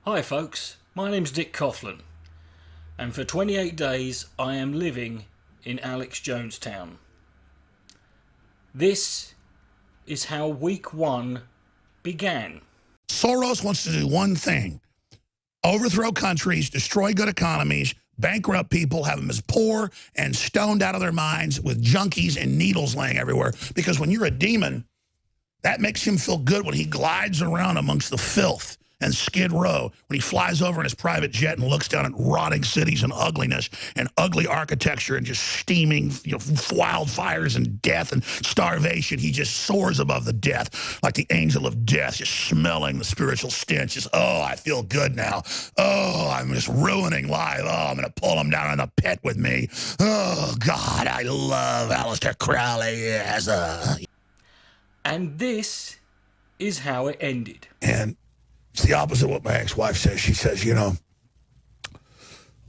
Hi folks, my name's Dick Coughlin, and for 28 days I am living in Jonestown. This is how week one began. Soros wants to do one thing: overthrow countries, destroy good economies, bankrupt people, have them as poor and stoned out of their minds with junkies and needles laying everywhere. Because when you're a demon, that makes him feel good when he glides around amongst the filth and Skid Row, when he flies over in his private jet and looks down at rotting cities and ugliness and ugly architecture and just steaming wildfires and death and starvation. He just soars above the death like the angel of death, just smelling the spiritual stench. Just, oh, I feel good now. Oh, I'm just ruining life. Oh, I'm going to pull him down in the pit with me. Oh, God, I love Aleister Crowley. Yes. And this is how it ended. And it's the opposite of what my ex-wife says. She says,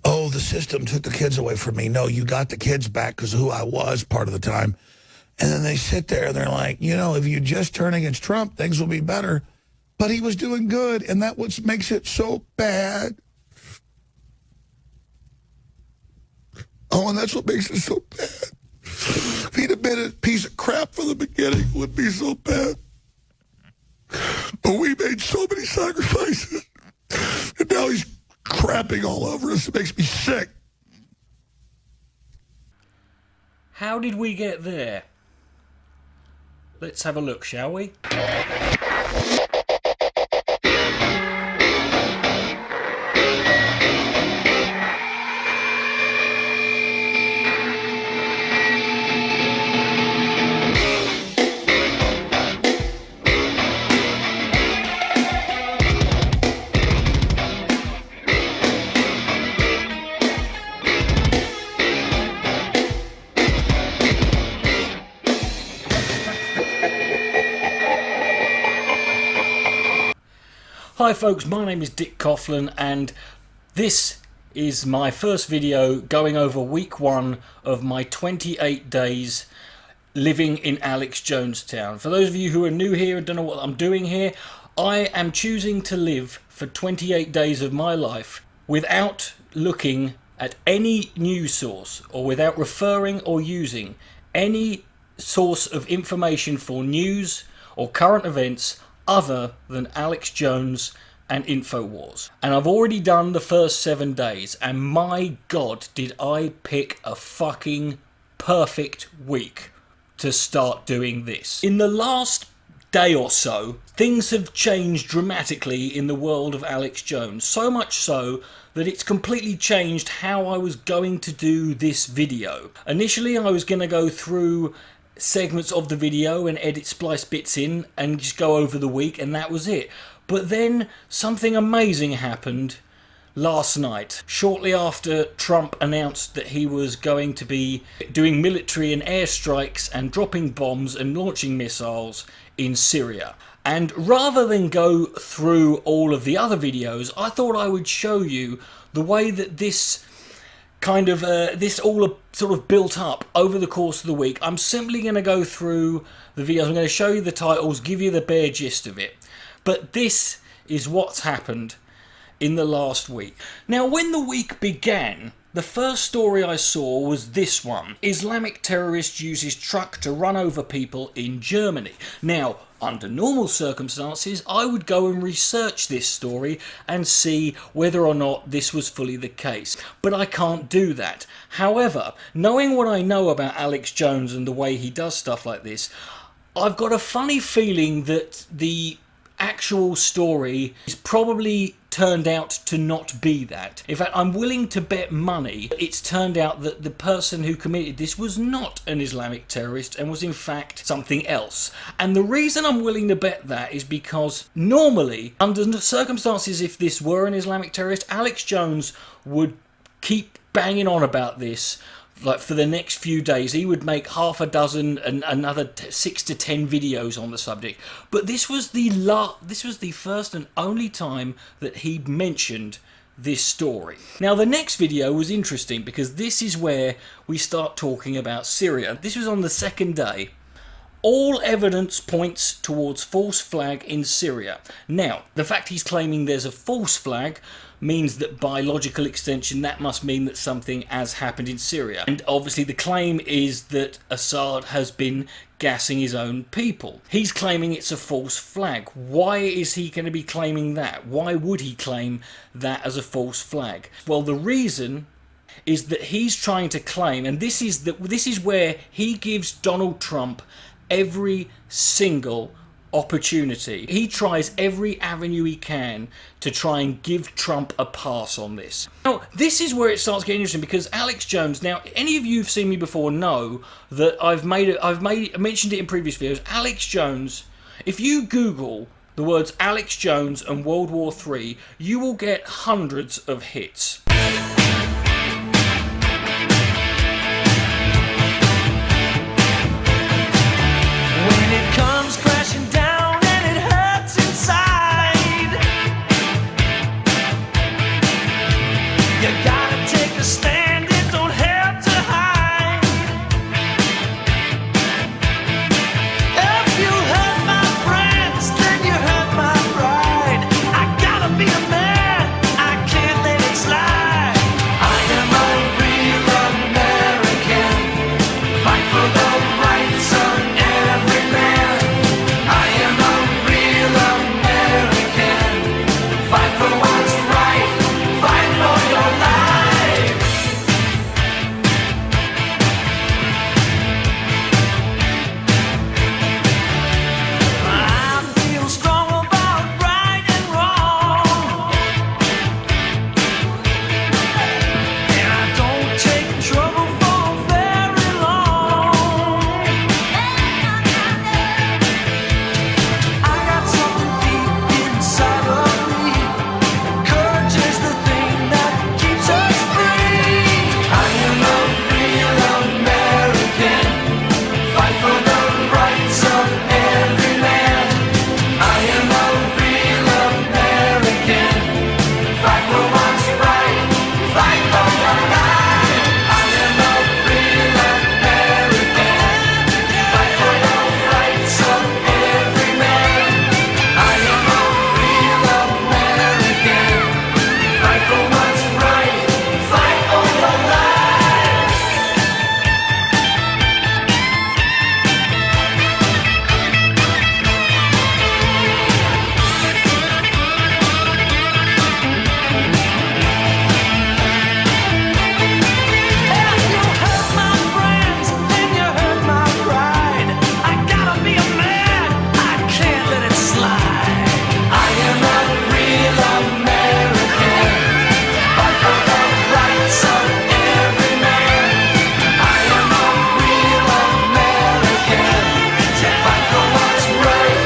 oh, the system took the kids away from me. No, you got the kids back because of who I was part of the time. And then they sit there and they're like, if you just turn against Trump, things will be better. But he was doing good, and that's what makes it so bad. Oh, and that's what makes it so bad. If he'd have been a piece of crap from the beginning, it wouldn't be so bad. But we made so many sacrifices, and now he's crapping all over us. It makes me sick. How did we get there? Let's have a look, shall we? Hi folks, my name is Dick Coughlin, and this is my first video going over week one of my 28 days living in Jonestown. For those of you who are new here and don't know what I'm doing here, I am choosing to live for 28 days of my life without looking at any news source or without referring or using any source of information for news or current events other than Alex Jones and InfoWars. And I've already done the first 7 days, and my God, did I pick a fucking perfect week to start doing this. In the last day or so, things have changed dramatically in the world of Alex Jones, so much so that it's completely changed how I was going to do this video. Initially, I was going to go through segments of the video and edit splice bits in and just go over the week, and that was it. But then something amazing happened last night, shortly after Trump announced that he was going to be doing military and airstrikes and dropping bombs and launching missiles in Syria. And rather than go through all of the other videos, I thought I would show you the way that this this all sort of built up over the course of the week. I'm simply going to go through the videos. I'm going to show you the titles, give you the bare gist of it. But this is what's happened in the last week. Now, when the week began, the first story I saw was this one. Islamic terrorist uses truck to run over people in Germany. Now, under normal circumstances, I would go and research this story and see whether or not this was fully the case. But I can't do that. However, knowing what I know about Alex Jones and the way he does stuff like this, I've got a funny feeling that the actual story is probably turned out to not be that. In fact, I'm willing to bet money it's turned out that the person who committed this was not an Islamic terrorist and was in fact something else. And the reason I'm willing to bet that is because normally, under circumstances if this were an Islamic terrorist, Alex Jones would keep banging on about this. Like for the next few days, he would make half a dozen and another 6 to 10 videos on the subject. But this was the first and only time that he mentioned this story. Now, the next video was interesting because this is where we start talking about Syria. This was on the second day. All evidence points towards false flag in Syria. Now, the fact he's claiming there's a false flag means that by logical extension that must mean that something has happened in Syria. And obviously the claim is that Assad has been gassing his own people. He's claiming it's a false flag. Why is he going to be claiming that? Why would he claim that as a false flag? Well, the reason is that he's trying to claim, and this is where he gives Donald Trump every single opportunity. He tries every avenue he can to try and give Trump a pass on this. Now, this is where it starts getting interesting, because Alex Jones, now any of you who've seen me before know that I've mentioned it in previous videos. Alex Jones, if you Google the words Alex Jones and World War III, you will get hundreds of hits. When it comes crashing down and it hurts inside, you gotta take a stand, it don't have to hide. If you hurt my friends, then you hurt my pride. I gotta be a man, I can't let it slide. I am a real American, fight for the rights of every man. I am a real American, fight for what's right, fight for your life. I feel strong about right and wrong, and I don't take trouble for very long. I got something deep inside of me. Courage is the thing that keeps us free. I am a real American, fight for the rights of every man. I am a real American, fight for what's right, fight for your life. I am a real American, fight for the rights of every man. I am a real American, fight for what's right, fight for your life. If you hurt my friends, then you hurt my pride. I gotta be a man, I can't let it slide. I am a real American, fight for the rights of every man. I am a real American, fight for what's right,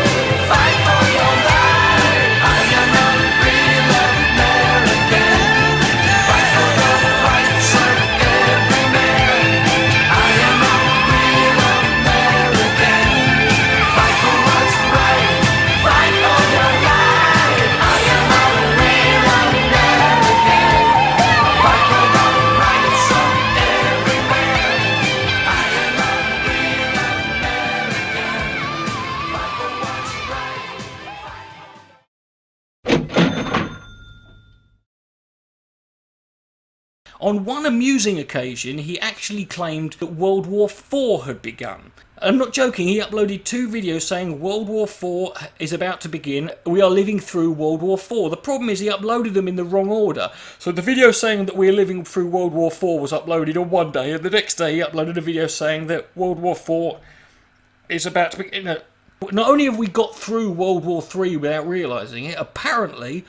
fight for your life. I am a real American, fight for the rights of every man. I am a real American, fight for what's right, fight for your life. I am a real American, fight for the rights of every man. I am a real American, fight for what's right. On one amusing occasion, he actually claimed that World War IV had begun. I'm not joking, he uploaded 2 videos saying World War IV is about to begin, we are living through World War IV. The problem is he uploaded them in the wrong order. So the video saying that we're living through World War IV was uploaded on one day, and the next day he uploaded a video saying that World War IV is about to begin. Not only have we got through World War III without realising it, apparently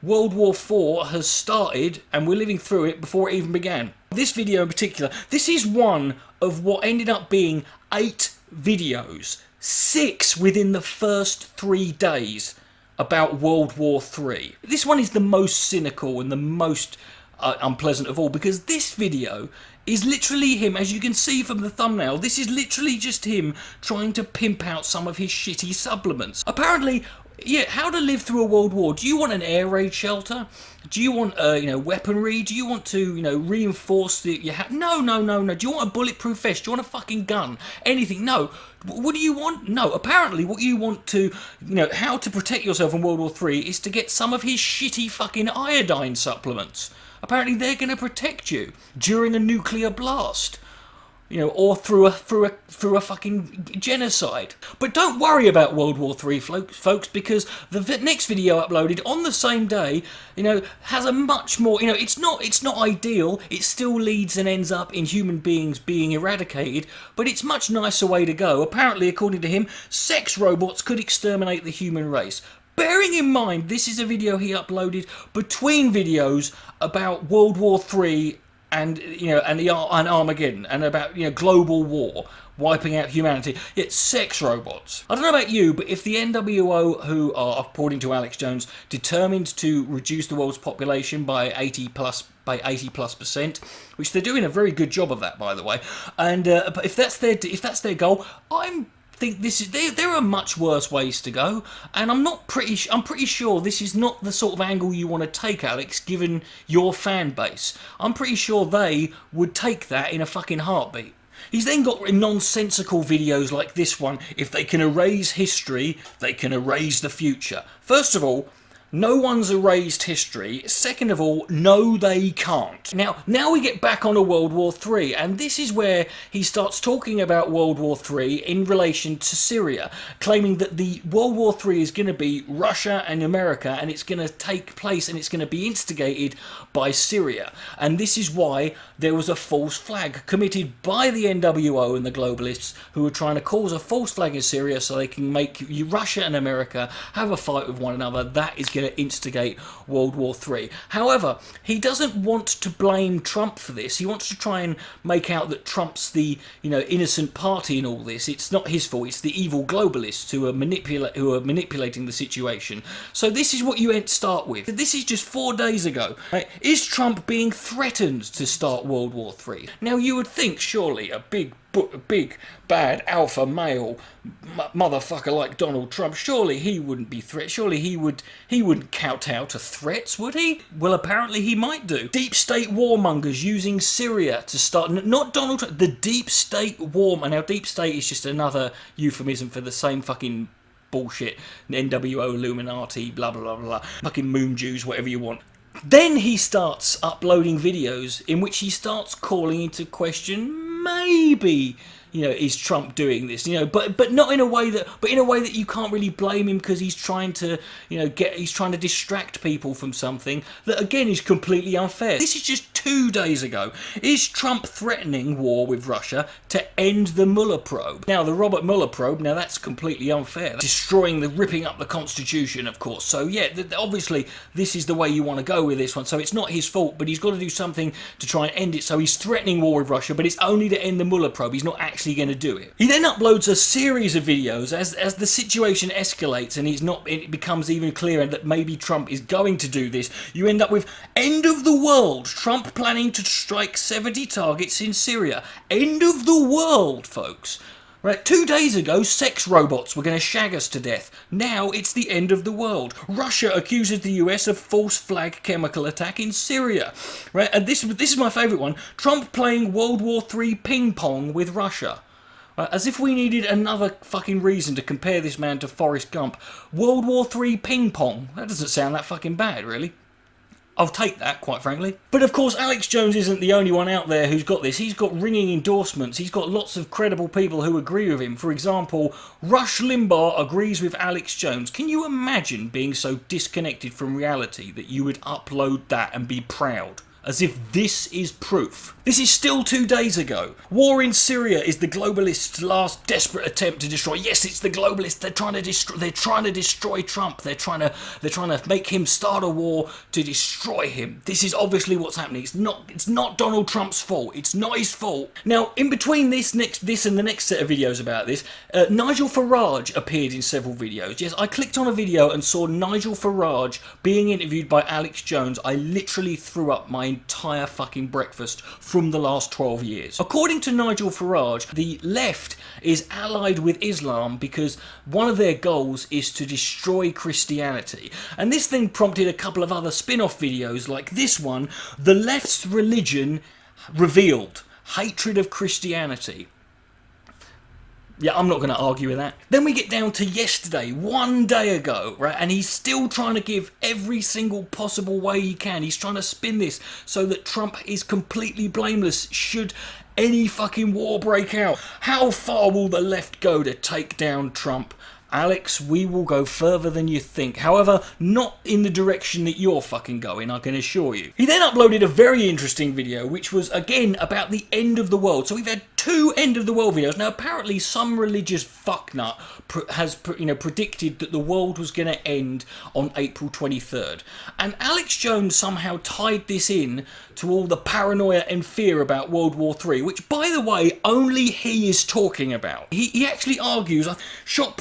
World War IV has started and we're living through it before it even began. This video in particular, this is one of what ended up being 8 videos, 6 within the first 3 days about World War III. This one is the most cynical and the most unpleasant of all, because this video is literally him, as you can see from the thumbnail, this is literally just him trying to pimp out some of his shitty supplements. Apparently, Yeah, how to live through a world war. Do you want an air raid shelter? Do you want, weaponry? Do you want to, reinforce the... No, no, no, no. Do you want a bulletproof vest? Do you want a fucking gun? Anything? No. What do you want? No. Apparently, what you want to, how to protect yourself in World War III is to get some of his shitty fucking iodine supplements. Apparently, they're going to protect you during a nuclear blast. Or through a fucking genocide. But don't worry about World War III, folks, because the next video uploaded on the same day, has a much more, it's not ideal. It still leads and ends up in human beings being eradicated, but it's much nicer way to go. Apparently, according to him, sex robots could exterminate the human race. Bearing in mind, this is a video he uploaded between videos about World War III and Armageddon, and about global war wiping out humanity. It's sex robots. I don't know about you, but if the NWO, who are, according to Alex Jones, determined to reduce the world's population by 80+%, which they're doing a very good job of that, by the way, and but if that's their goal, think there are much worse ways to go, and I'm pretty sure this is not the sort of angle you want to take, Alex, given your fan base. I'm pretty sure they would take that in a fucking heartbeat. He's then got nonsensical videos like this one. If they can erase history, they can erase the future. First of all, no one's erased history. Second of all, no, they can't. Now we get back onto World War III, and this is where he starts talking about World War III in relation to Syria, claiming that the World War III is going to be Russia and America, and it's going to take place and it's going to be instigated by Syria. And this is why there was a false flag committed by the NWO and the globalists, who were trying to cause a false flag in Syria so they can make Russia and America have a fight with one another. That is going to instigate World War III. However, he doesn't want to blame Trump for this. He wants to try and make out that Trump's the innocent party in all this. It's not his fault. It's the evil globalists who are manipulating the situation. So this is what you start with. This is just 4 days ago. Right? Is Trump being threatened to start World War III? Now you would think surely a big bad alpha male motherfucker like Donald Trump, surely he wouldn't be threat. Surely he wouldn't kowtow to threats, would he? Well, apparently he might do. Deep state warmongers using Syria to start, not Donald Trump, the deep state now deep state is just another euphemism for the same fucking bullshit, NWO, Illuminati, blah blah blah blah, fucking moon Jews, whatever you want. Then he starts uploading videos in which he starts calling into question, maybe, is Trump doing this? But not in a way that you can't really blame him, because he's trying to, he's trying to distract people from something that again is completely unfair. This is just 2 days ago. Is Trump threatening war with Russia to end the Mueller probe? Now, the Robert Mueller probe, now that's completely unfair. Ripping up the Constitution, of course. So yeah, obviously this is the way you want to go with this one. So it's not his fault, but he's got to do something to try and end it. So he's threatening war with Russia, but it's only to end the Mueller probe. He's not actually going to do it. He then uploads a series of videos as the situation escalates, and it becomes even clearer that maybe Trump is going to do this. You end up with end of the world. Trump planning to strike 70 targets in Syria. End of the world, folks. Right, 2 days ago, sex robots were going to shag us to death. Now it's the end of the world. Russia accuses the US of false flag chemical attack in Syria. Right, and this is my favourite one. Trump playing World War III ping pong with Russia. Right, as if we needed another fucking reason to compare this man to Forrest Gump. World War III ping pong. That doesn't sound that fucking bad, really. I'll take that, quite frankly. But of course, Alex Jones isn't the only one out there who's got this. He's got ringing endorsements. He's got lots of credible people who agree with him. For example, Rush Limbaugh agrees with Alex Jones. Can you imagine being so disconnected from reality that you would upload that and be proud? As if this is proof. This is still 2 days ago. War in Syria is the globalists' last desperate attempt to destroy. Yes, it's the globalists. They're trying to destroy Trump. They're trying to make him start a war to destroy him. This is obviously what's happening. It's not Donald Trump's fault. It's not his fault. Now, in between this and the next set of videos about this, Nigel Farage appeared in several videos. Yes, I clicked on a video and saw Nigel Farage being interviewed by Alex Jones. I literally threw up my entire fucking breakfast from the last 12 years. According to Nigel Farage, the left is allied with Islam because one of their goals is to destroy Christianity. And this then prompted a couple of other spin-off videos like this one, The Left's Religion Revealed, Hatred of Christianity. Yeah, I'm not going to argue with that. Then we get down to yesterday, 1 day ago, right? And he's still trying to give every single possible way he can. He's trying to spin this so that Trump is completely blameless should any fucking war break out. How far will the left go to take down Trump? Alex, we will go further than you think. However, not in the direction that you're fucking going, I can assure you. He then uploaded a very interesting video, which was, again, about the end of the world. So we've had 2 end of the world videos. Now, apparently, some religious fucknut has predicted that the world was going to end on April 23rd. And Alex Jones somehow tied this in to all the paranoia and fear about World War III, which, by the way, only he is talking about. He actually argues shock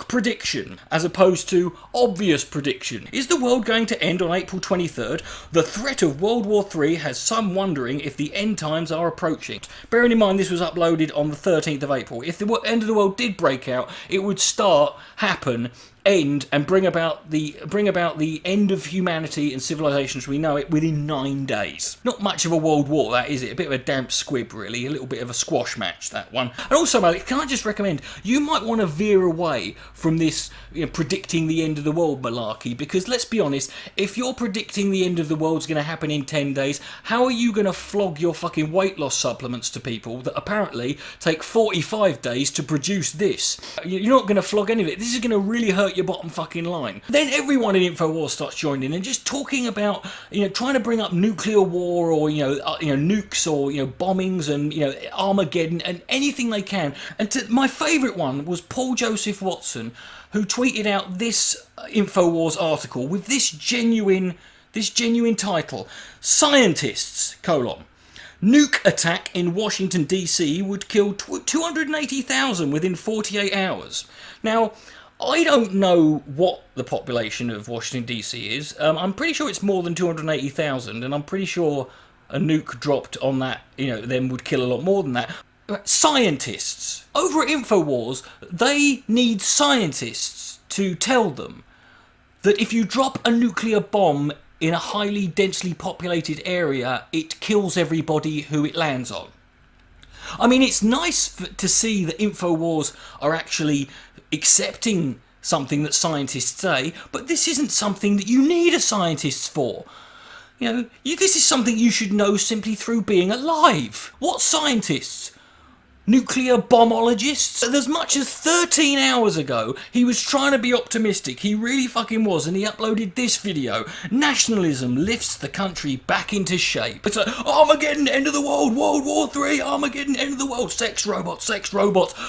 prediction as opposed to obvious prediction. Is the world going to end on April 23rd? The threat of World War III has some wondering if the end times are approaching. Bearing in mind this was uploaded on the 13th of April. If the end of the world did break out, it would happen, end, and bring about the end of humanity and civilization as we know it within 9 days. Not much of a world war, that is it? A bit of a damp squib, really. A little bit of a squash match, that one. And also, Alex, can I just recommend you might want to veer away from this predicting the end of the world malarkey, because let's be honest, if you're predicting the end of the world's going to happen in 10 days, how are you going to flog your fucking weight loss supplements to people that apparently take 45 days to produce this? You're not going to flog any of it. This is going to really hurt your bottom fucking line. Then everyone in InfoWars starts joining and just talking about, trying to bring up nuclear war or, nukes or, bombings and, Armageddon and anything they can. And my favourite one was Paul Joseph Watson, who tweeted out this InfoWars article with this genuine title: Scientists, nuke attack in Washington DC would kill 280,000 within 48 hours. Now, I don't know what the population of Washington DC is. I'm pretty sure it's more than 280,000, and I'm pretty sure a nuke dropped on that, then would kill a lot more than that. Scientists over at InfoWars, they need scientists to tell them that if you drop a nuclear bomb in a highly densely populated area, it kills everybody who it lands on. I mean, it's nice to see that InfoWars are actually accepting something that scientists say, but this isn't something that you need a scientist for. This is something you should know simply through being alive. What scientists? Nuclear bombologists? As much as 13 hours ago, he was trying to be optimistic. He really fucking was, and he uploaded this video. Nationalism lifts the country back into shape. It's like, Armageddon, end of the world, World War III, Armageddon, end of the world, sex robots.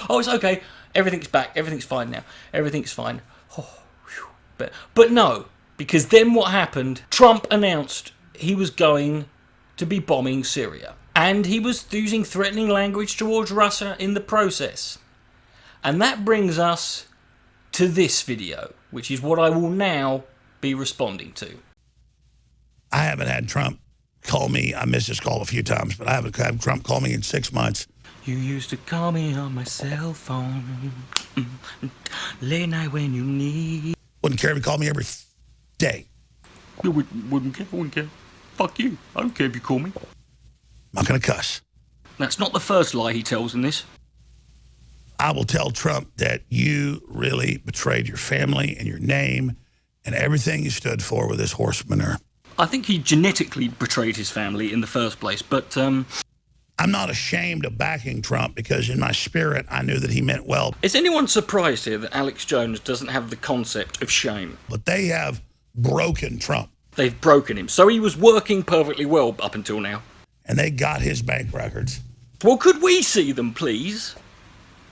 Oh, it's okay. Everything's back. Everything's fine now. Everything's fine. Oh, but no, because then what happened? Trump announced he was going to be bombing Syria. And he was using threatening language towards Russia in the process. And that brings us to this video, which is what I will now be responding to. I haven't had Trump call me. I missed his call a few times, but I haven't had Trump call me in 6 months. You used to call me on my cell phone, late night when you need. Wouldn't care if he called me every day. You wouldn't care. Fuck you. I don't care if you call me. I'm not going to cuss. That's not the first lie he tells in this. I will tell Trump that you really betrayed your family and your name and everything you stood for with this horse manure. I think he genetically betrayed his family in the first place, but I'm not ashamed of backing Trump because in my spirit I knew that he meant well. Is anyone surprised here that Alex Jones doesn't have the concept of shame? But they have broken Trump. They've broken him. So he was working perfectly well up until now. And they got his bank records. Well, could we see them, please?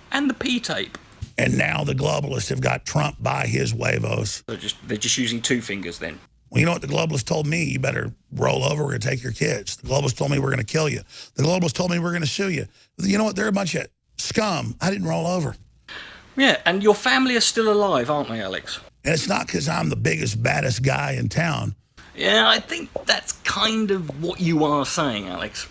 And the P-tape. And now the globalists have got Trump by his huevos. They're just using 2 fingers then. Well, you know what the globalists told me? You better roll over, we're going to take your kids. The globalists told me we're going to kill you. The globalists told me we're going to sue you. You know what? They're a bunch of scum. I didn't roll over. Yeah, and your family are still alive, aren't they, Alex? And it's not because I'm the biggest, baddest guy in town. Yeah, I think that's kind of what you are saying, Alex.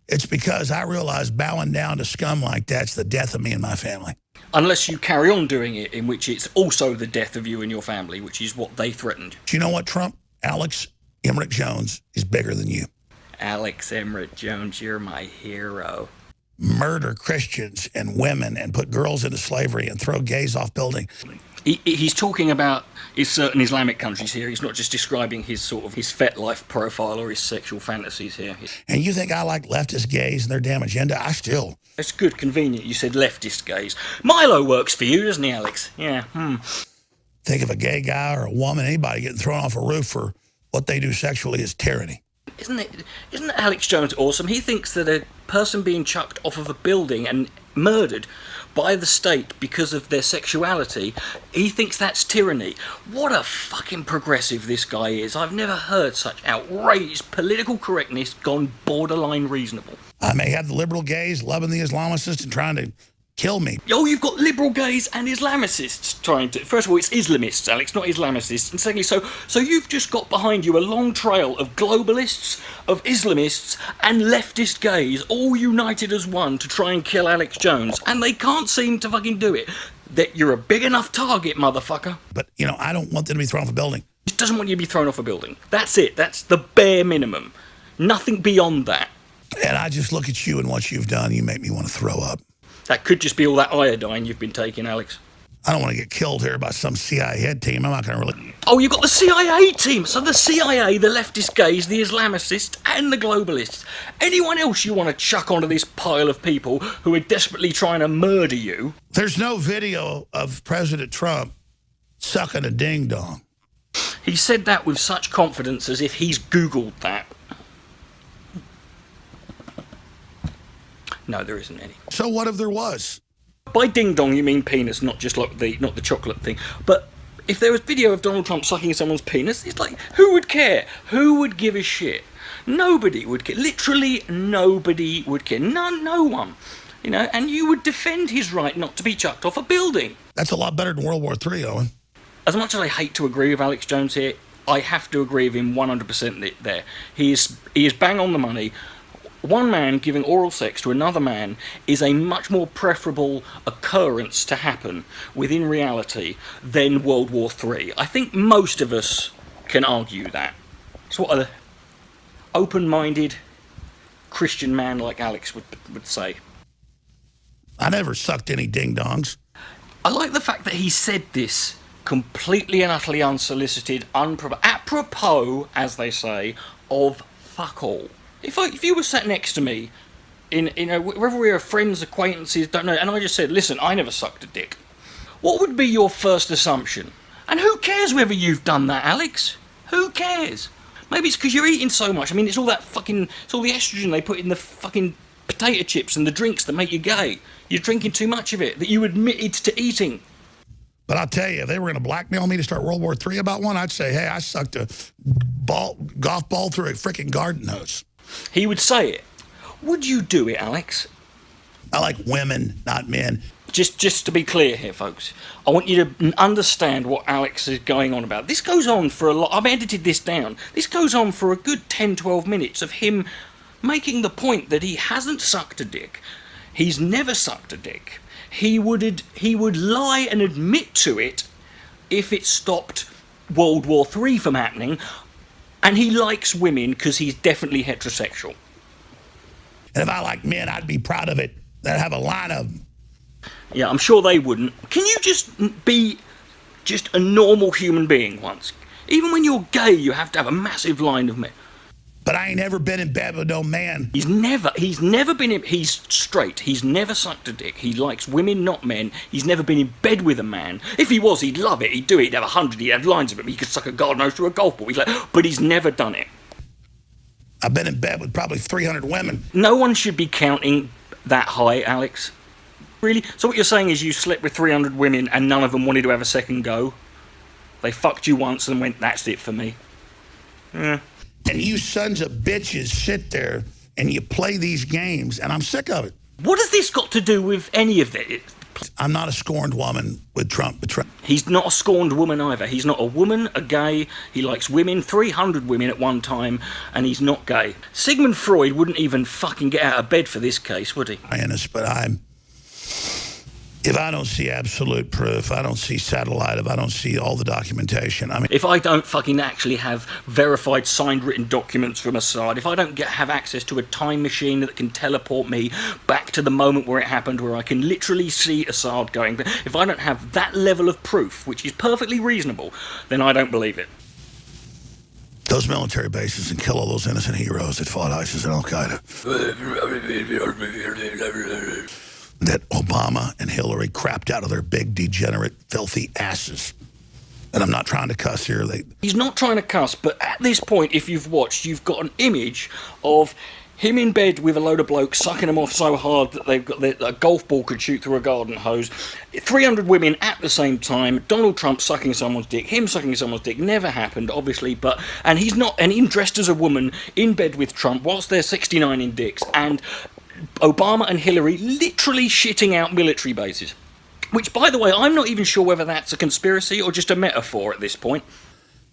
It's because I realize bowing down to scum like that's the death of me and my family. Unless you carry on doing it, in which it's also the death of you and your family, which is what they threatened. Do you know what, Trump? Alex Emmerich Jones is bigger than you. Alex Emmerich Jones, you're my hero. Murder Christians and women and put girls into slavery and throw gays off buildings. He's talking about certain Islamic countries here. He's not just describing his FetLife profile or his sexual fantasies here. And you think I like leftist gays and their damn agenda? I still. It's good, convenient. You said leftist gays. Milo works for you, doesn't he, Alex? Yeah. Think of a gay guy or a woman, anybody getting thrown off a roof for what they do sexually is tyranny. Isn't Alex Jones awesome? He thinks that a person being chucked off of a building and murdered by the state because of their sexuality, he thinks that's tyranny. What a fucking progressive this guy is. I've never heard such outrageous political correctness gone borderline reasonable. I may have the liberal gays loving the Islamicists and trying to kill me. Oh, you've got liberal gays and Islamicists trying to... First of all, it's Islamists, Alex, not Islamicists. And secondly, so you've just got behind you a long trail of globalists, of Islamists, and leftist gays, all united as one to try and kill Alex Jones. And they can't seem to fucking do it. That you're a big enough target, motherfucker. But, you know, I don't want them to be thrown off a building. He doesn't want you to be thrown off a building. That's it. That's the bare minimum. Nothing beyond that. And I just look at you and what you've done, you make me want to throw up. That could just be all that iodine you've been taking, Alex. I don't want to get killed here by some CIA head team. I'm not going to really... Oh, you've got the CIA team. So the CIA, the leftist gays, the Islamicists, and the globalists. Anyone else you want to chuck onto this pile of people who are desperately trying to murder you? There's no video of President Trump sucking a ding-dong. He said that with such confidence as if he's Googled that. No, there isn't any. So what if there was? By ding dong, you mean penis, not just like not the chocolate thing. But if there was video of Donald Trump sucking someone's penis, it's like, who would care? Who would give a shit? Nobody would care. Literally nobody would care. No one. You know, and you would defend his right not to be chucked off a building. That's a lot better than World War III, Owen. As much as I hate to agree with Alex Jones here, I have to agree with him 100% there. He is bang on the money. One man giving oral sex to another man is a much more preferable occurrence to happen within reality than World War III. I think most of us can argue that. It's what an open-minded Christian man like Alex would say. I never sucked any ding-dongs. I like the fact that he said this completely and utterly unsolicited, apropos, as they say, of fuck all. If you were sat next to me, whether we are friends, acquaintances, don't know, and I just said, listen, I never sucked a dick, what would be your first assumption? And who cares whether you've done that, Alex? Who cares? Maybe it's because you're eating so much. I mean, it's all the estrogen they put in the fucking potato chips and the drinks that make you gay. You're drinking too much of it, that you admitted to eating. But I'll tell you, if they were going to blackmail me to start World War III about one, I'd say, hey, I sucked a golf ball through a freaking garden hose. He would say it. Would you do it, Alex? I like women, not men. Just to be clear here, folks, I want you to understand what Alex is going on about. This goes on for a lot. I've edited this down. This goes on for a good 10, 12 minutes of him making the point that he hasn't sucked a dick. He's never sucked a dick. He would lie and admit to it if it stopped World War III from happening. And he likes women because he's definitely heterosexual. And if I like men, I'd be proud of it. I'd have a line of them. Yeah, I'm sure they wouldn't. Can you just be just a normal human being once? Even when you're gay, you have to have a massive line of men. But I ain't never been in bed with no man. He's straight. He's never sucked a dick. He likes women, not men. He's never been in bed with a man. If he was, he'd love it. He'd do it. He'd have 100. He'd have lines of it. He could suck a garden hose through a golf ball. But he's never done it. I've been in bed with probably 300 women. No one should be counting that high, Alex. Really? So what you're saying is you slept with 300 women and none of them wanted to have a second go? They fucked you once and went, that's it for me. Yeah. And you sons of bitches sit there and you play these games, and I'm sick of it. What has this got to do with any of it? I'm not a scorned woman with Trump betraying. He's not a scorned woman either. He's not a woman, a gay. He likes women, 300 women at one time, and he's not gay. Sigmund Freud wouldn't even fucking get out of bed for this case, would he? But if I don't see absolute proof, I don't see satellite, if I don't see all the documentation, I mean... If I don't fucking actually have verified signed written documents from Assad, if I don't have access to a time machine that can teleport me back to the moment where it happened, where I can literally see Assad going, if I don't have that level of proof, which is perfectly reasonable, then I don't believe it. Those military bases and kill all those innocent heroes that fought ISIS and Al-Qaeda. That Obama and Hillary crapped out of their big, degenerate, filthy asses. And I'm not trying to cuss here. He's not trying to cuss, but at this point, if you've watched, you've got an image of him in bed with a load of blokes sucking him off so hard that they've got a golf ball could shoot through a garden hose. 300 women at the same time. Donald Trump sucking someone's dick. Him sucking someone's dick. Never happened, obviously. And he's not. And him dressed as a woman in bed with Trump whilst they're 69 in dicks. And Obama and Hillary literally shitting out military bases. Which, by the way, I'm not even sure whether that's a conspiracy or just a metaphor at this point.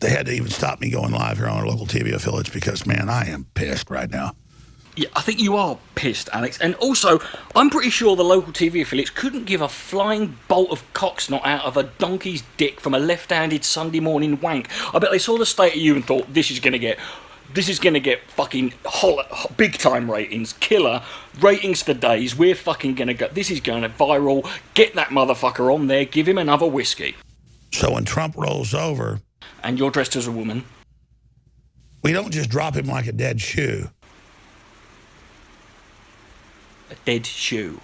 They had to even stop me going live here on our local TV affiliates because, man, I am pissed right now. Yeah, I think you are pissed, Alex. And also, I'm pretty sure the local TV affiliates couldn't give a flying bolt of cocksnot out of a donkey's dick from a left-handed Sunday morning wank. I bet they saw the state of you and thought, this is going to get fucking big time ratings, killer ratings for days. We're fucking going to go, this is going to viral. Get that motherfucker on there, give him another whiskey. So when Trump rolls over... And you're dressed as a woman. We don't just drop him like a dead shoe. A dead shoe.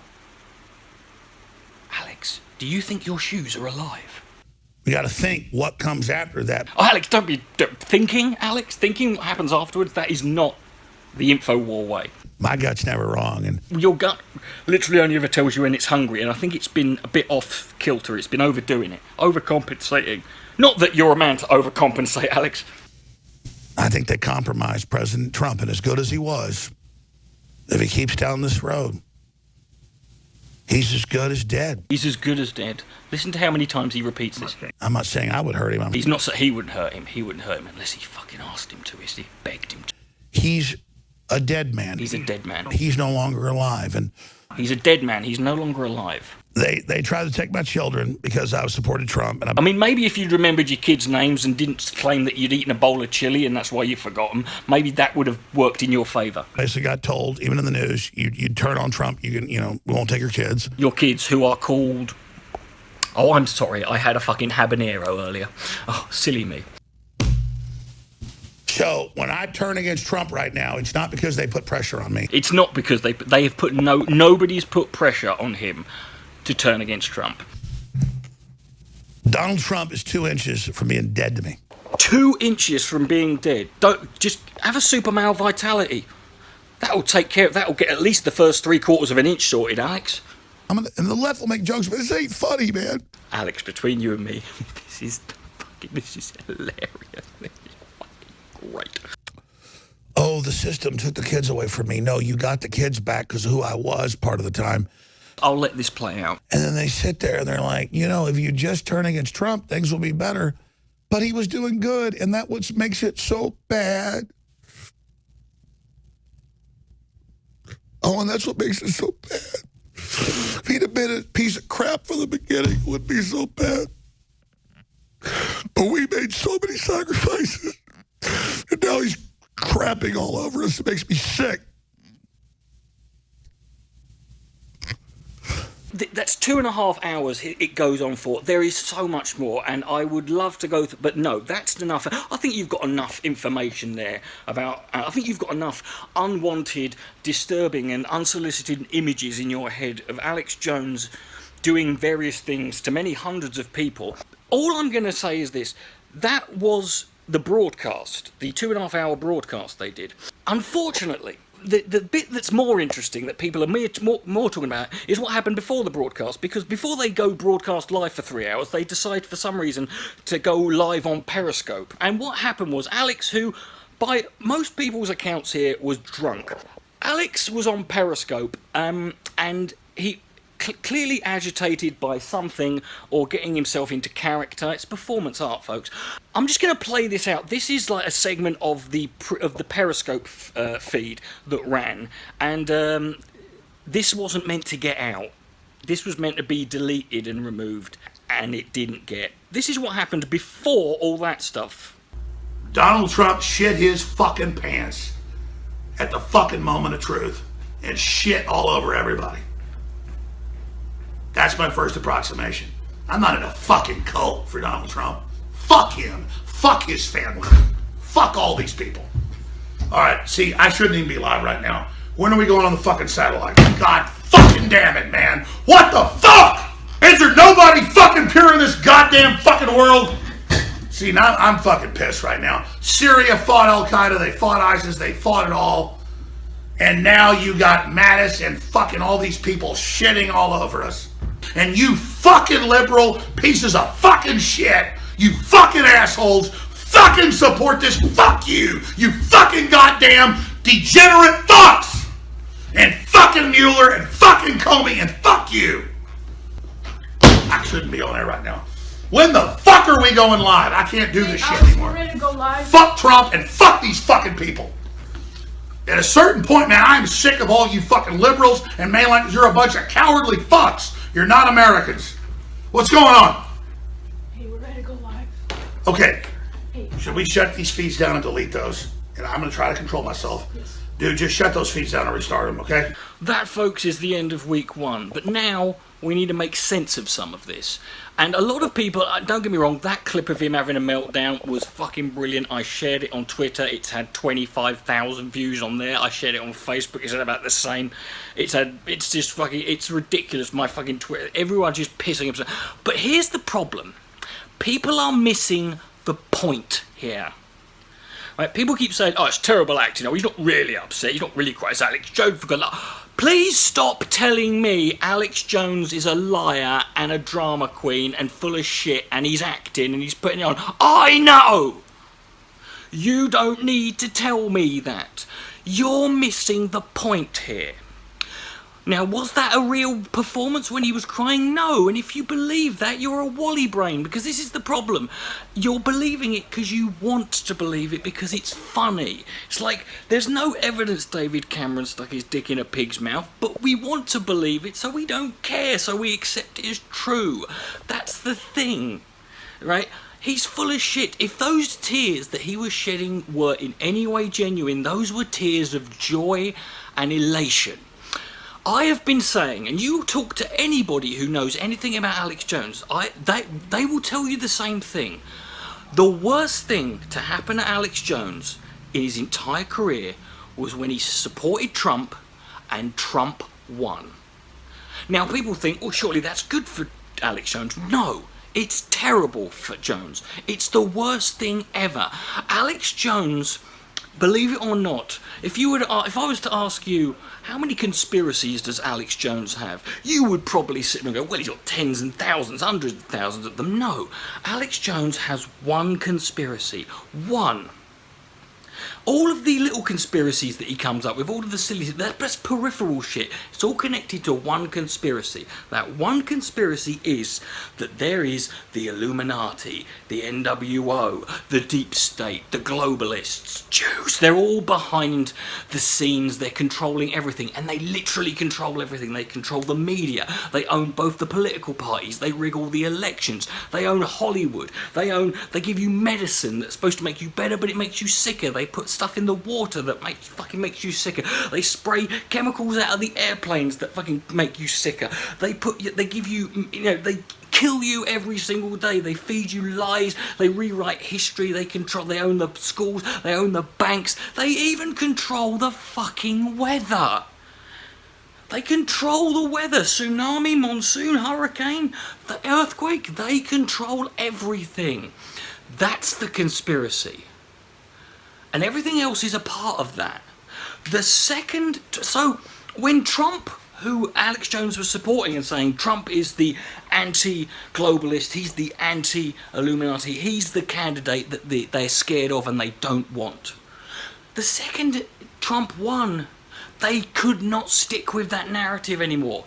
Alex, do you think your shoes are alive? We got to think what comes after that. Oh, Alex, don't be thinking, Alex. Thinking what happens afterwards, that is not the InfoWar way. My gut's never wrong. And your gut literally only ever tells you when it's hungry, and I think it's been a bit off kilter. It's been overdoing it, overcompensating. Not that you're a man to overcompensate, Alex. I think they compromised President Trump, and as good as he was, if he keeps down this road, he's as good as dead. He's as good as dead. Listen to how many times he repeats this. I'm not saying I would hurt him. He's not. He wouldn't hurt him. He wouldn't hurt him unless he fucking asked him to. He begged him to. He's a dead man. He's a dead man. He's no longer alive, and he's a dead man. He's no longer alive. They tried to take my children because I supported Trump. And I mean, maybe if you'd remembered your kids' names and didn't claim that you'd eaten a bowl of chili and that's why you forgot them, maybe that would have worked in your favour. Basically got told, even in the news, you'd turn on Trump, we won't take your kids. Your kids who are called... Oh, I'm sorry, I had a fucking habanero earlier. Oh, silly me. So when I turn against Trump right now, it's not because they put pressure on me. It's not because they have put nobody's put pressure on him to turn against Trump. Donald Trump is 2 inches from being dead to me. 2 inches from being dead. Don't just have a super male vitality. That'll take care of. That'll get at least the first 3/4 of an inch sorted, Alex. And the left will make jokes, but this ain't funny, man. Alex, between you and me, this is hilarious. This is fucking great. Oh, the system took the kids away from me. No, you got the kids back because of who I was part of the time. I'll let this play out. And then they sit there and they're like, if you just turn against Trump, things will be better. But he was doing good, and that's what makes it so bad. Oh, and that's what makes it so bad. If he'd have been a piece of crap from the beginning, it wouldn't be so bad. But we made so many sacrifices, and now he's crapping all over us. It makes me sick. That's 2.5 hours it goes on for. There is so much more, and I would love to go but no, that's enough. I think you've got enough information there about... I think you've got enough unwanted, disturbing and unsolicited images in your head of Alex Jones doing various things to many hundreds of people. All I'm going to say is this. That was the broadcast, the 2.5 hour broadcast they did. Unfortunately... The bit that's more interesting, that people are more talking about, is what happened before the broadcast. Because before they go broadcast live for 3 hours, they decide for some reason to go live on Periscope. And what happened was Alex, who, by most people's accounts here, was drunk. Alex was on Periscope, and clearly agitated by something or getting himself into character. It's performance art, folks. I'm just going to play this out. This is like a segment of the Periscope feed that ran, and this wasn't meant to get out. This was meant to be deleted and removed, and it didn't get. This is what happened before all that stuff. Donald Trump shit his fucking pants at the fucking moment of truth and shit all over everybody. That's my first approximation. I'm not in a fucking cult for Donald Trump. Fuck him. Fuck his family. Fuck all these people. Alright, see, I shouldn't even be live right now. When are we going on the fucking satellite? God fucking damn it, man. What the fuck? Is there nobody fucking pure in this goddamn fucking world? See, now I'm fucking pissed right now. Syria fought Al-Qaeda, they fought ISIS, they fought it all. And now you got Mattis and fucking all these people shitting all over us. And you fucking liberal pieces of fucking shit, you fucking assholes, fucking support this. Fuck you. You fucking goddamn degenerate fucks. And fucking Mueller and fucking Comey and fuck you. I shouldn't be on there right now. When the fuck are we going live? I can't do this shit anymore. Ready to go live? Fuck Trump and fuck these fucking people. At a certain point, man, I'm sick of all you fucking liberals and mainlanders. You're a bunch of cowardly fucks. You're not Americans. What's going on? Hey, we're ready to go live. Okay. Hey. Should we shut these feeds down and delete those? And I'm going to try to control myself. Yes. Dude, just shut those feeds down and restart them, okay? That, folks, is the end of week one. But now we need to make sense of some of this. And a lot of people, don't get me wrong, that clip of him having a meltdown was fucking brilliant. I shared it on Twitter. It's had 25,000 views on there. I shared it on Facebook. It's had about the same. It's just fucking, it's ridiculous, my fucking Twitter. Everyone's just pissing himself. But here's the problem. People are missing the point here. Right? People keep saying, oh, it's terrible acting. Oh, he's not really upset. He's not really quite as Alex Jones for good luck. Please stop telling me Alex Jones is a liar and a drama queen and full of shit and he's acting and he's putting it on. I know! You don't need to tell me that. You're missing the point here. Now, was that a real performance when he was crying? No, and if you believe that, you're a wally brain, because this is the problem. You're believing it because you want to believe it because it's funny. It's like, there's no evidence David Cameron stuck his dick in a pig's mouth, but we want to believe it, so we don't care, so we accept it as true. That's the thing, right? He's full of shit. If those tears that he was shedding were in any way genuine, those were tears of joy and elation. I have been saying, and you talk to anybody who knows anything about Alex Jones, they will tell you the same thing. The worst thing to happen to Alex Jones in his entire career was when he supported Trump and Trump won. Now people think, oh, surely that's good for Alex Jones. No, it's terrible for Jones. It's the worst thing ever. Alex Jones, believe it or not, if I was to ask you, how many conspiracies does Alex Jones have? You would probably sit and go, well, he's got tens and thousands, hundreds of thousands of them. No, Alex Jones has one conspiracy. One. All of the little conspiracies that he comes up with, all of the silly, that's peripheral shit. It's all connected to one conspiracy. That one conspiracy is that there is the Illuminati, the NWO, the deep state, the globalists, Jews. They're all behind the scenes. They're controlling everything, and they literally control everything. They control the media. They own both the political parties. They rig all the elections. They own Hollywood. They give you medicine that's supposed to make you better, but it makes you sicker. They put stuff in the water that fucking makes you sicker. They spray chemicals out of the airplanes that fucking make you sicker. They give you, they kill you every single day. They feed you lies. They rewrite history. They own the schools. They own the banks. They even control the fucking weather. They control the weather. Tsunami, monsoon, hurricane, the earthquake. They control everything. That's the and everything else is a part of that. So when Trump, who Alex Jones was supporting and saying Trump is the anti-globalist, he's the anti-Illuminati, he's the candidate that they're scared of and they don't want. The second Trump won, they could not stick with that narrative anymore.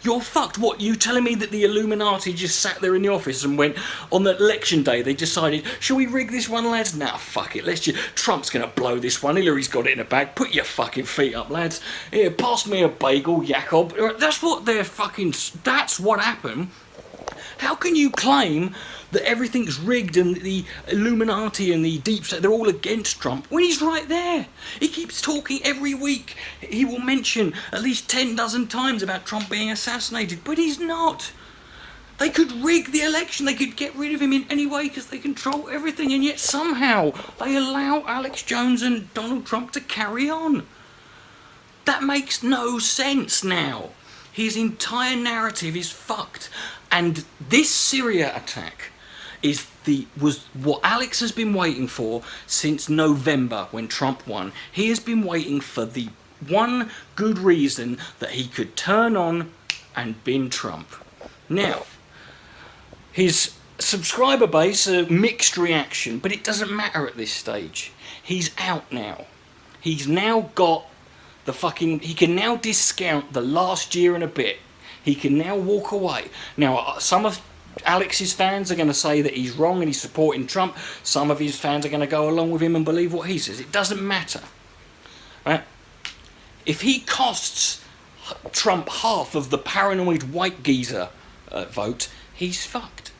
You're fucked. What, you telling me that the Illuminati just sat there in the office and went, on the election day, they decided, shall we rig this one, lads? Nah, fuck it, let's just, Trump's going to blow this one, Hillary's got it in a bag, put your fucking feet up, lads. Here, pass me a bagel, Jacob. That's what they're fucking, that's what happened. How can you claim that everything's rigged and the Illuminati and the deep state, they're all against Trump, when he's right there? He keeps talking every week. He will mention at least 10 dozen times about Trump being assassinated, but he's not. They could rig the election, they could get rid of him in any way because they control everything, and yet somehow they allow Alex Jones and Donald Trump to carry on. That makes no sense now. His entire narrative is fucked. And this Syria attack was what Alex has been waiting for since November when Trump won. He has been waiting for the one good reason that he could turn on and bin Trump. Now, his subscriber base, a mixed reaction, but it doesn't matter at this stage. He's out now. He's now got the fucking, he can now discount the last year and a bit. He can now walk away. Now, some of Alex's fans are going to say that he's wrong and he's supporting Trump. Some of his fans are going to go along with him and believe what he says. It doesn't matter. Right? If he costs Trump half of the paranoid white geezer vote, he's fucked.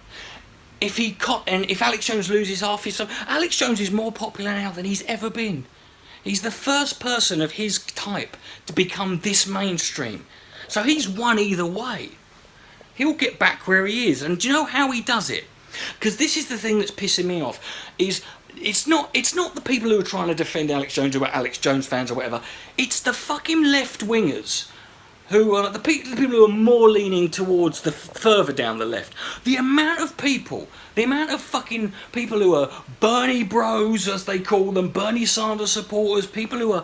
If Alex Jones loses half his... Alex Jones is more popular now than he's ever been. He's the first person of his type to become this mainstream. So he's won either way. He'll get back where he is. And do you know how he does it? Because this is the thing that's pissing me off. Is it's not the people who are trying to defend Alex Jones who are Alex Jones fans or whatever. It's the fucking left-wingers who are the people who are more leaning towards the further down the left. The amount of fucking people who are Bernie bros, as they call them, Bernie Sanders supporters, people who are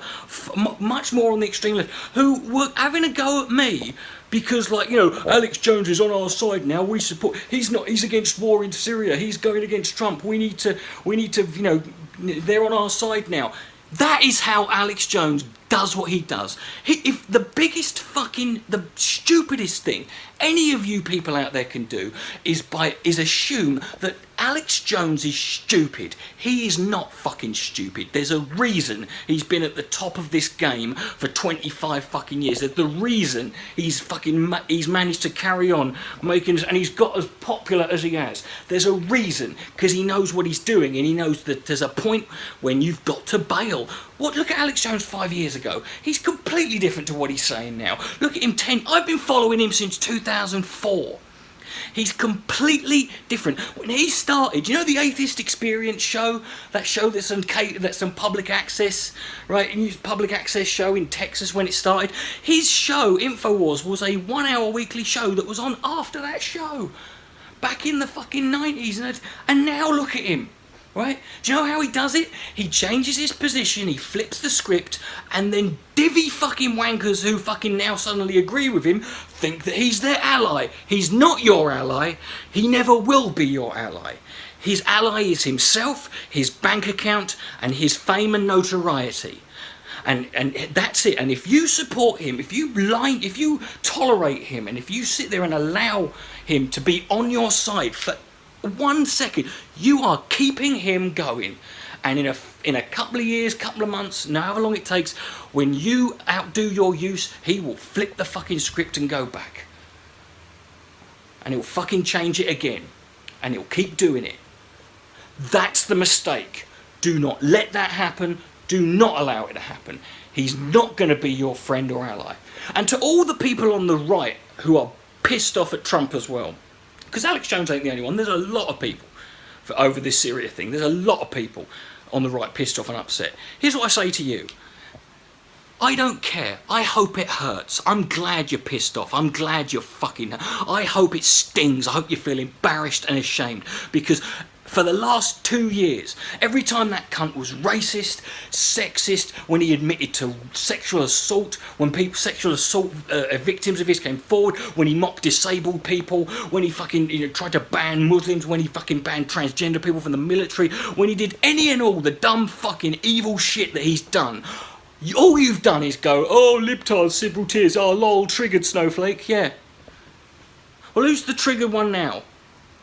much more on the extreme left, who were having a go at me because, like, you know, Alex Jones is on our side now. We support. He's against war in Syria. He's going against Trump. We need to. You know, they're on our side now. That is how Alex Jones does what he does. If the stupidest thing any of you people out there can do is assume that Alex Jones is stupid. He is not fucking stupid. There's a reason he's been at the top of this game for 25 fucking years. There's the reason he's managed to carry on making, and he's got as popular as he has. There's a reason, because he knows what he's doing, and he knows that there's a point when you've got to bail. Look at Alex Jones 5 years ago. He's completely different to what he's saying now. Look at him I've been following him since 2004. He's completely different. When he started, you know the Atheist Experience show? That show that's on public access, right? A new public access show in Texas when it started. His show, InfoWars, was a 1 hour weekly show that was on after that show. Back in the fucking 90s. And now look at him. Right? Do you know how he does it? He changes his position, he flips the script, and then divvy fucking wankers who fucking now suddenly agree with him think that he's their ally. He's not your ally. He never will be your ally. His ally is himself, his bank account, and his fame and notoriety. And that's it. And if you support him, if you tolerate him, and if you sit there and allow him to be on your side for 1 second, you are keeping him going. And in a couple of years, couple of months, however long it takes, when you outdo your use, he will flip the fucking script and go back. And he'll fucking change it again. And he'll keep doing it. That's the mistake. Do not let that happen. Do not allow it to happen. He's not going to be your friend or ally. And to all the people on the right who are pissed off at Trump as well, because Alex Jones ain't the only one. There's a lot of people over this Syria thing. There's a lot of people on the right pissed off and upset. Here's what I say to you. I don't care. I hope it hurts. I'm glad you're pissed off. I'm glad you're fucking... I hope it stings. I hope you feel embarrassed and ashamed. Because for the last 2 years, every time that cunt was racist, sexist, when he admitted to sexual assault, when sexual assault victims of his came forward, when he mocked disabled people, when he fucking tried to ban Muslims, when he fucking banned transgender people from the military, when he did any and all the dumb fucking evil shit that he's done, all you've done is go, oh, libtards, simple tears, oh, lol, triggered snowflake, yeah. Well, who's the triggered one now?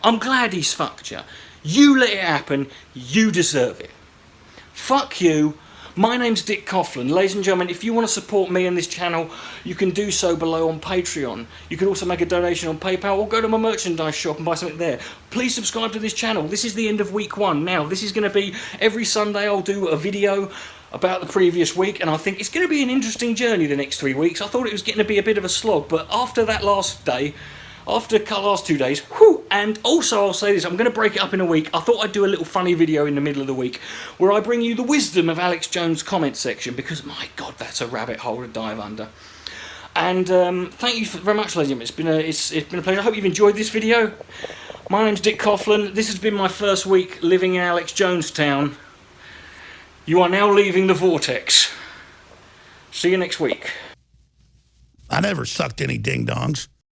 I'm glad he's fucked you. You let it happen. You deserve it. Fuck you. My name's Dick Coughlin. Ladies and gentlemen, if you want to support me and this channel, you can do so below on Patreon. You can also make a donation on PayPal or go to my merchandise shop and buy something there. Please subscribe to this channel. This is the end of week 1. Now, this is going to be every Sunday I'll do a video about the previous week, and I think it's going to be an interesting journey the next 3 weeks. I thought it was getting to be a bit of a slog, but after that last day, after the last 2 days, whew, and also I'll say this, I'm going to break it up in a week. I thought I'd do a little funny video in the middle of the week where I bring you the wisdom of Alex Jones' comment section, because my God, that's a rabbit hole to dive under. And thank you very much, ladies and gentlemen. It's been a pleasure. I hope you've enjoyed this video. My name's Dick Coughlin. This has been my first week living in Alex Jonestown. You are now leaving the vortex. See you next week. I never sucked any ding-dongs.